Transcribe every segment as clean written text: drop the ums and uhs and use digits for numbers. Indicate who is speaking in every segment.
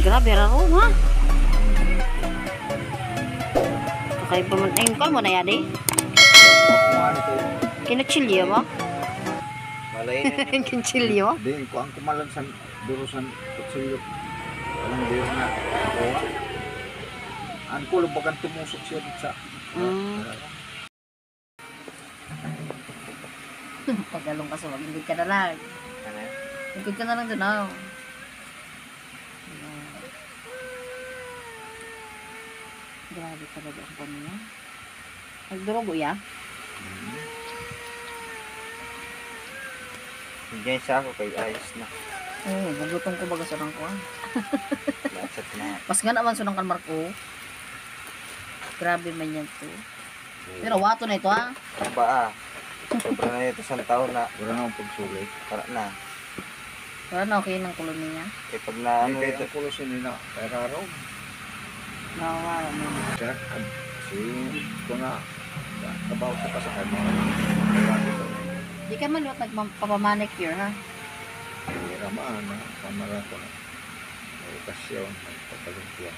Speaker 1: Grabe raro ha. Kakay pa man. Ayun ka mo na yadi? Kinachilyo mo?
Speaker 2: Malay na.
Speaker 1: Kinachilyo?
Speaker 3: Hindi, ko ang kumalansan, durusan, kutsilyo. Walang diro na. Oo. Ang kulo bagang tumusok siya dito sa...
Speaker 1: Tagalong ka sa wag, hindi ka na lang.
Speaker 2: Ano?
Speaker 1: Hindi ka na lang dun ako. Grabe talaga ang kanya. Nagdurogo ya?
Speaker 2: Diyan sa ako kay ayos na.
Speaker 1: Oo, bugutong ko baga sunang ko.
Speaker 2: Lasat na.
Speaker 1: Pas nga naman sunang kan Marco. Grabe man yan to. Pero wato na ito ha.
Speaker 2: Ba ah. Sobra na ito isang taon na.
Speaker 3: Wala na akong pagsulit.
Speaker 2: Para na.
Speaker 1: Wala na okay ng kulon niya.
Speaker 2: Eh pag na ano
Speaker 3: Kahit
Speaker 2: ito.
Speaker 3: ang kulo siya nila, kaya raro.
Speaker 1: Nakawala mo.
Speaker 3: Kaya, kasi, ko na, kabaw sa pasakay mo.
Speaker 1: Di ka man luwat nagpapamanicure ha.
Speaker 3: Ramaan na, kamara ko na. May okasyon, pagkalumpia.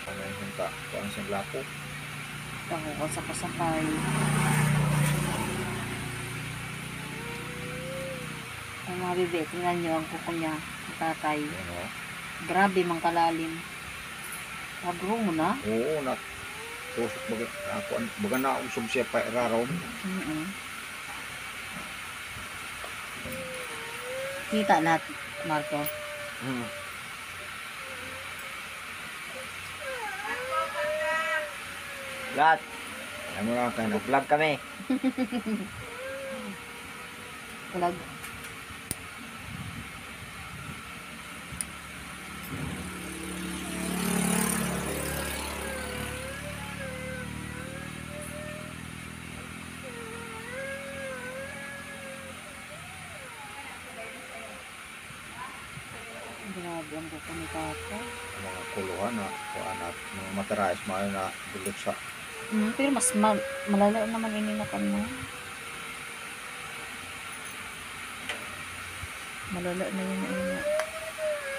Speaker 3: Ano yung hunta, kung ang siyang lapo.
Speaker 1: Ako ko sa kasakay. Ang mga bebe, tingnan nyo ang kuko niya. Ang tatay.
Speaker 3: Ano?
Speaker 1: Grabe mang kalalim. Agro mo na?
Speaker 3: Oo, tusok baga na usog siya pa raraw.
Speaker 1: Kita lahat, Marco.
Speaker 2: Lahat.
Speaker 3: Alam mo lang kayo na.
Speaker 2: Vlog kami.
Speaker 1: Vlog. Grabe ang buko ni Tata.
Speaker 3: Mga kuluhan na, mga materais, mga na dulot sa
Speaker 1: Pero mas malala naman ininakan mo. Malala na yun na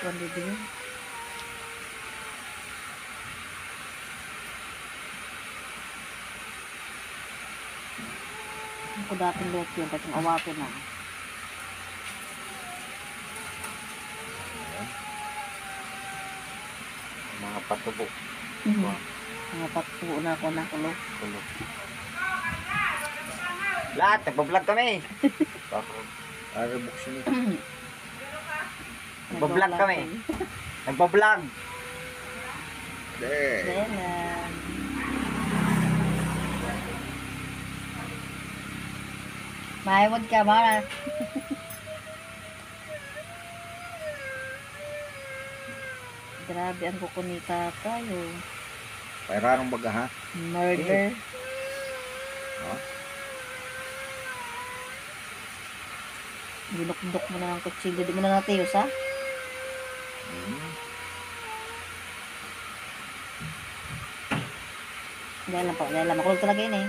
Speaker 1: kundi din. Ako dating lot yun, katong awatin na.
Speaker 2: Mga patubo.
Speaker 1: Mga patubo na ako na kulo.
Speaker 2: Tulog. Lahat. Nagpa-vlog kami.
Speaker 3: arabok siya nito.
Speaker 2: Nagpa-vlog kami. Nagpa-vlog.
Speaker 1: Belan. Maiwad ka ba? Grabe ang kuko ni Tata yun.
Speaker 3: Pairarong baga ha.
Speaker 1: Murder.
Speaker 3: Oh.
Speaker 1: Dinukdok mo na ng kutsilyo. Di mo na natiyos ha? Dahil lang po. Dahil lang. Makulog talaga yun eh.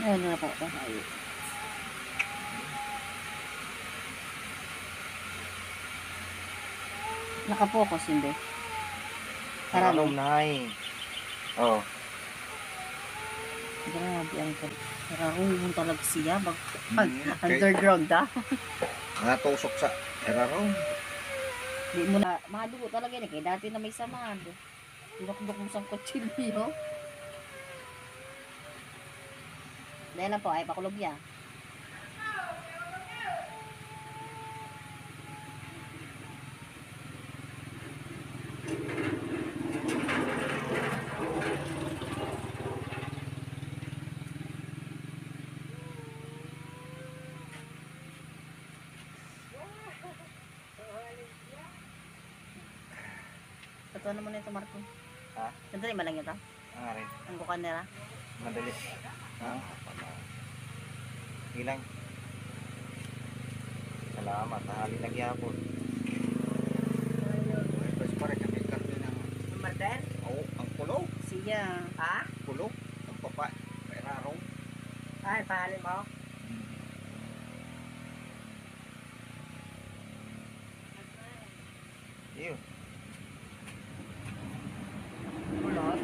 Speaker 1: Ayun na po. Nakapokus hindi.
Speaker 2: Parang na eh. Oo.
Speaker 1: Grabe ang kararungon talaga siya. Underground ha.
Speaker 3: Natusok sa eraraw.
Speaker 1: Di mo na, mga dugo talaga yun. Kaya dati na may samahan. Dinukdok mo sa kutsilyo. Dahil lang po, ay pakulog yan. Ito naman ito, Marco.
Speaker 2: Ha?
Speaker 1: Sandali ba lang ito?
Speaker 2: Ang rin.
Speaker 1: Ang bukan nila.
Speaker 2: Madali. Ha? Ilang. Salamat. Tahali nagyapon.
Speaker 3: Tapos pare kami karne ng
Speaker 4: Martin?
Speaker 3: ang pulo.
Speaker 1: Siya.
Speaker 4: Ha?
Speaker 3: Pulo. Ang papa. Peraro.
Speaker 4: Ay, pahalin mo?
Speaker 2: Iyo.
Speaker 1: Kulot.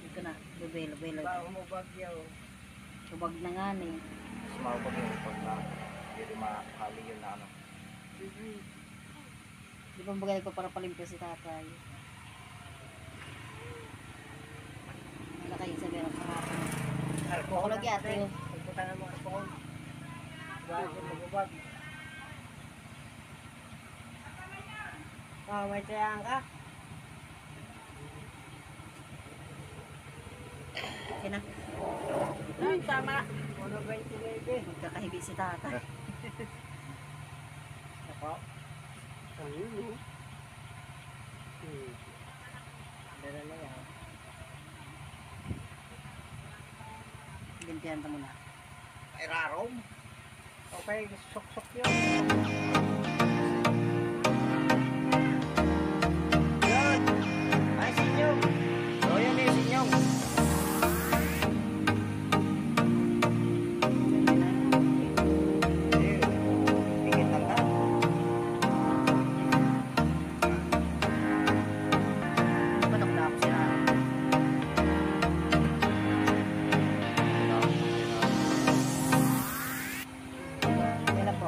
Speaker 1: Ito na. Lubay-lubay.
Speaker 4: Bago mo bagyo.
Speaker 1: Tubag na nga eh.
Speaker 2: Sumabog yung pag na hindi rin makakali yun na ano.
Speaker 1: Di ba bagay ko para palimpyo si tatay? Wala kayo sabi ng kahapon.
Speaker 4: Alcohol
Speaker 1: Kulog yata yun.
Speaker 4: Pagputan mo alcohol. Bago mo bag. Oh, may tiyang ka?
Speaker 1: Okay na.
Speaker 4: Ay, tama. 120 baby.
Speaker 1: Magkakahibi si tatay.
Speaker 4: Ako? Ang yun, Dala na yan.
Speaker 1: Limpihan ka muna.
Speaker 3: Peraro.
Speaker 4: Okay, sok-sok yun.
Speaker 2: Yan! Ay, sinyong! So, yan eh, sinyong! Ayun. Pingit lang ka.
Speaker 1: Patok na ako si tatay. Yan lang po.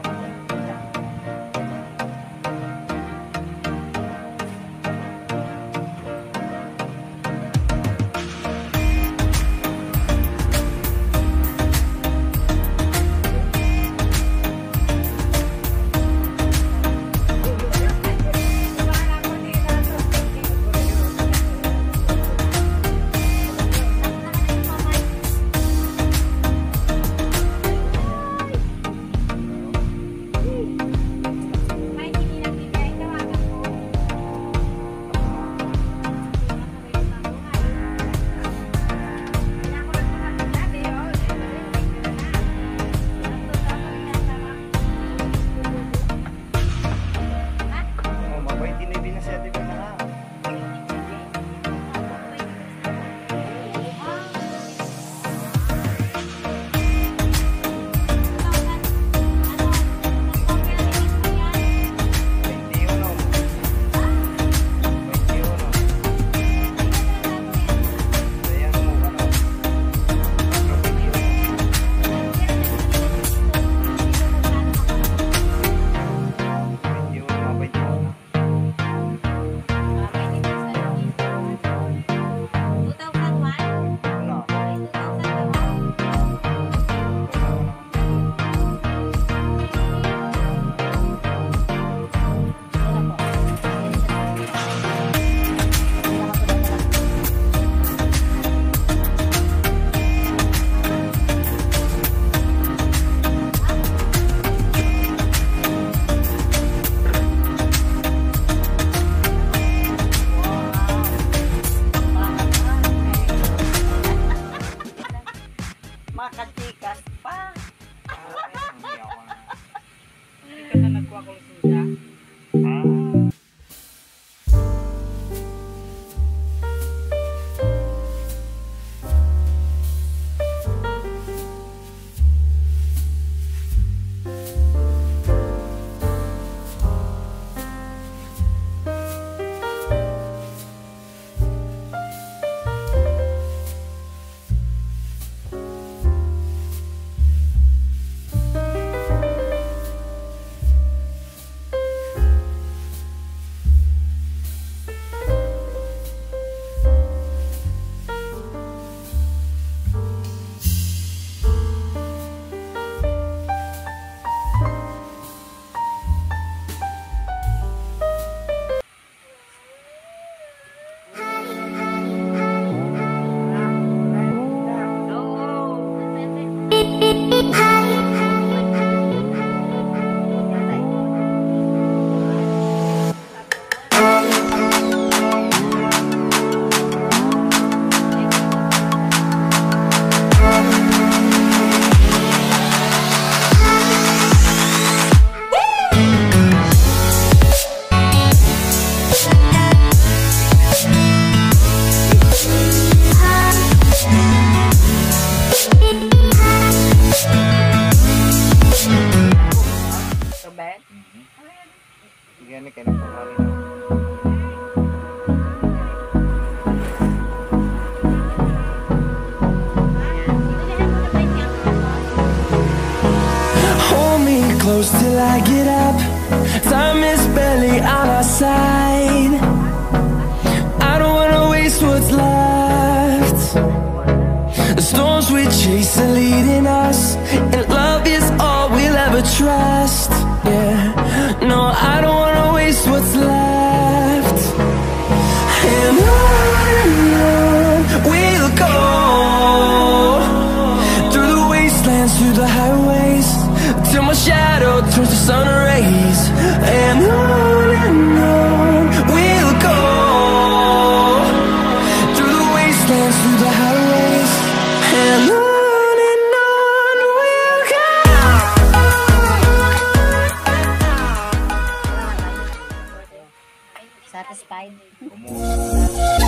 Speaker 2: Yan ni kaya nagpapali na.
Speaker 5: Hold me close till I get up. Time is barely on our side. I don't wanna waste what's left. The storms we chase are leading us, and love is all we'll ever trust. Yeah, no, I don't wanna waste what's left. And on we'll go, through the wastelands, through the highways, till my shadow turns to sun rays. And on we'll go, through the wastelands, through the highways, and on we'll go.
Speaker 1: Satisfied?
Speaker 3: Kumuha.